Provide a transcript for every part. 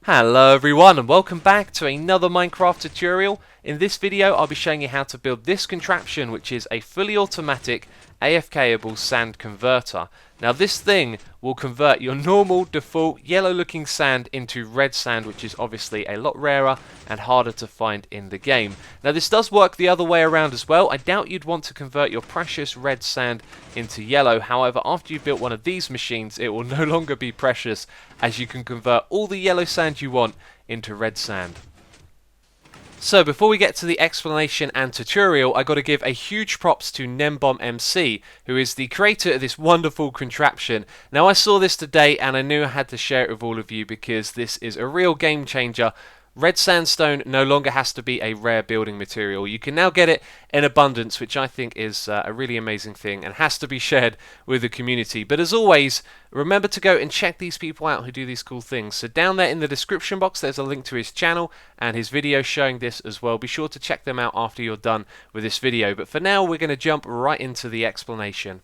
Hello everyone and welcome back to another Minecraft tutorial. In this video I'll be showing you how to build this contraption, which is a fully automatic AFKable sand converter. Now this thing will convert your normal default yellow looking sand into red sand, which is obviously a lot rarer and harder to find in the game. Now this does work the other way around as well. I doubt you'd want to convert your precious red sand into yellow. However, after you've built one of these machines, it will no longer be precious, as you can convert all the yellow sand you want into red sand. So before we get to the explanation and tutorial, I got to give a huge props to NemBombMC, who is the creator of this wonderful contraption. Now I saw this today and I knew I had to share it with all of you because this is a real game changer. Red sandstone no longer has to be a rare building material. You can now get it in abundance, which I think is a really amazing thing and has to be shared with the community. But as always, remember to go and check these people out who do these cool things. So down there in the description box there's a link to his channel and his video showing this as well. Be sure to check them out after you're done with this video. But for now we're going to jump right into the explanation.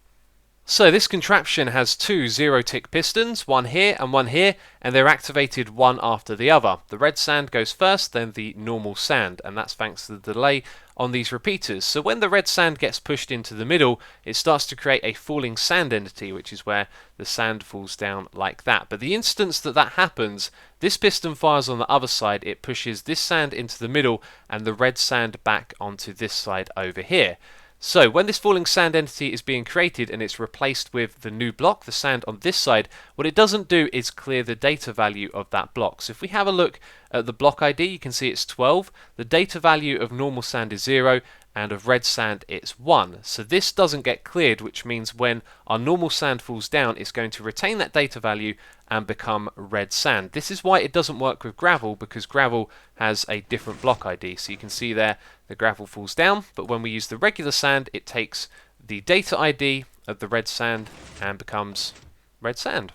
So this contraption has two zero-tick pistons, one here and one here, and they're activated one after the other. The red sand goes first, then the normal sand, and that's thanks to the delay on these repeaters. So when the red sand gets pushed into the middle, it starts to create a falling sand entity, which is where the sand falls down like that. But the instant that happens, this piston fires on the other side, it pushes this sand into the middle and the red sand back onto this side over here. So when this falling sand entity is being created and it's replaced with the new block, the sand on this side, what it doesn't do is clear the data value of that block. So if we have a look at the block ID, you can see it's 12. The data value of normal sand is 0 and of red sand it's 1. So this doesn't get cleared, which means when our normal sand falls down, it's going to retain that data value and become red sand. This is why it doesn't work with gravel, because gravel has a different block ID. So you can see there the gravel falls down, but when we use the regular sand, it takes the data ID of the red sand and becomes red sand.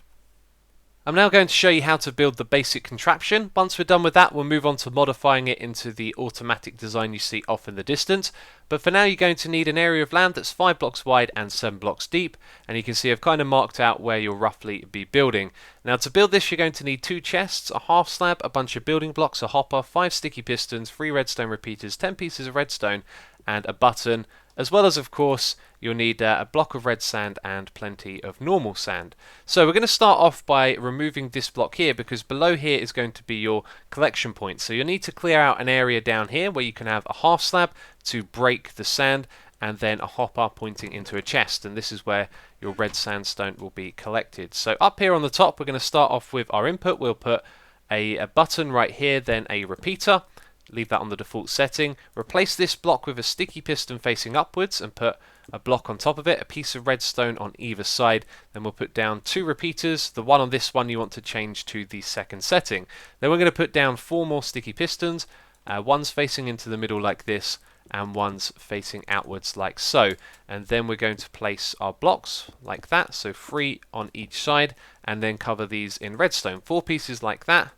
I'm now going to show you how to build the basic contraption. Once we're done with that, we'll move on to modifying it into the automatic design you see off in the distance. But for now, you're going to need an area of land that's 5 blocks wide and 7 blocks deep. And you can see I've kind of marked out where you'll roughly be building. Now to build this, you're going to need 2 chests, a half slab, a bunch of building blocks, a hopper, 5 sticky pistons, 3 redstone repeaters, 10 pieces of redstone, and a button. As well as, of course, you'll need a block of red sand and plenty of normal sand. So we're going to start off by removing this block here, because below here is going to be your collection point. So you'll need to clear out an area down here where you can have a half slab to break the sand, and then a hopper pointing into a chest, and this is where your red sandstone will be collected. So up here on the top, we're going to start off with our input. We'll put a button right here, then a repeater. Leave that on the default setting. Replace this block with a sticky piston facing upwards and put a block on top of it, a piece of redstone on either side. Then we'll put down 2 repeaters. The one on this one you want to change to the second setting. Then we're going to put down 4 more sticky pistons. One's facing into the middle like this, and one's facing outwards like so. And then we're going to place our blocks like that, so 3 on each side, and then cover these in redstone. 4 pieces like that.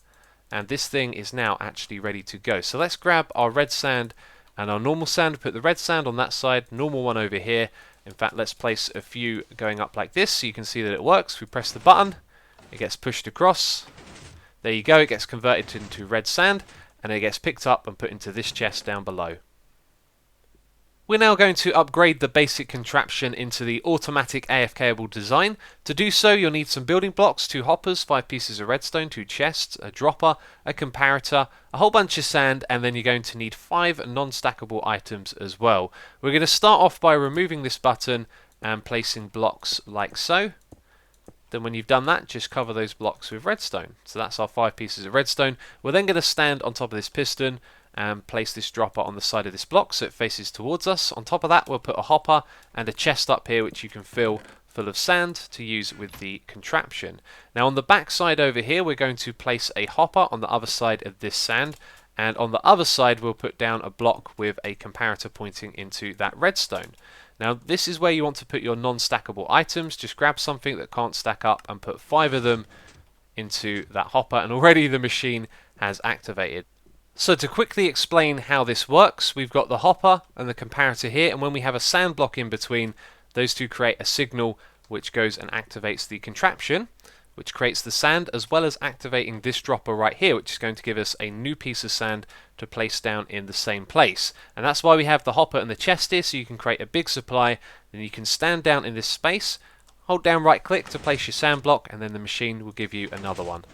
And this thing is now actually ready to go. So let's grab our red sand and our normal sand, put the red sand on that side, normal one over here. In fact, let's place a few going up like this so you can see that it works. We press the button, it gets pushed across. There you go, it gets converted into red sand, and it gets picked up and put into this chest down below. We're now going to upgrade the basic contraption into the automatic AFKable design. To do so, you'll need some building blocks, 2 hoppers, 5 pieces of redstone, 2 chests, a dropper, a comparator, a whole bunch of sand, and then you're going to need 5 non-stackable items as well. We're going to start off by removing this button and placing blocks like so. Then when you've done that, just cover those blocks with redstone. So that's our 5 pieces of redstone. We're then going to stand on top of this piston and place this dropper on the side of this block so it faces towards us. On top of that, we'll put a hopper and a chest up here which you can fill full of sand to use with the contraption. Now on the back side over here, we're going to place a hopper on the other side of this sand, and on the other side we'll put down a block with a comparator pointing into that redstone. Now this is where you want to put your non-stackable items. Just grab something that can't stack up and put 5 of them into that hopper, and already the machine has activated. So to quickly explain how this works, we've got the hopper and the comparator here, and when we have a sand block in between, those two create a signal which goes and activates the contraption. which creates the sand, as well as activating this dropper right here, which is going to give us a new piece of sand to place down in the same place. And that's why we have the hopper and the chest here, so you can create a big supply. Then you can stand down in this space, hold down right click to place your sand block, and then the machine will give you another one.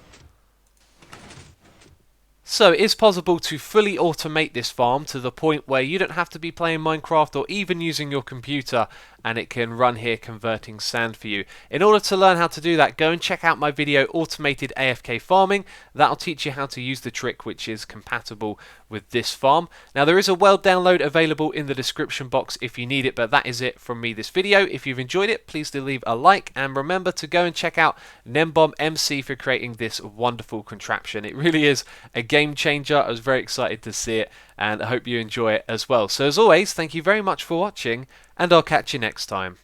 So it is possible to fully automate this farm to the point where you don't have to be playing Minecraft or even using your computer, and it can run here converting sand for you. In order to learn how to do that, go and check out my video Automated AFK Farming. That'll teach you how to use the trick which is compatible with this farm. Now there is a world download available in the description box if you need it, but that is it from me this video. If you've enjoyed it, please do leave a like, and remember to go and check out Nembomb MC for creating this wonderful contraption. It really is a game changer. I was very excited to see it, and I hope you enjoy it as well. So as always, thank you very much for watching, and I'll catch you next time.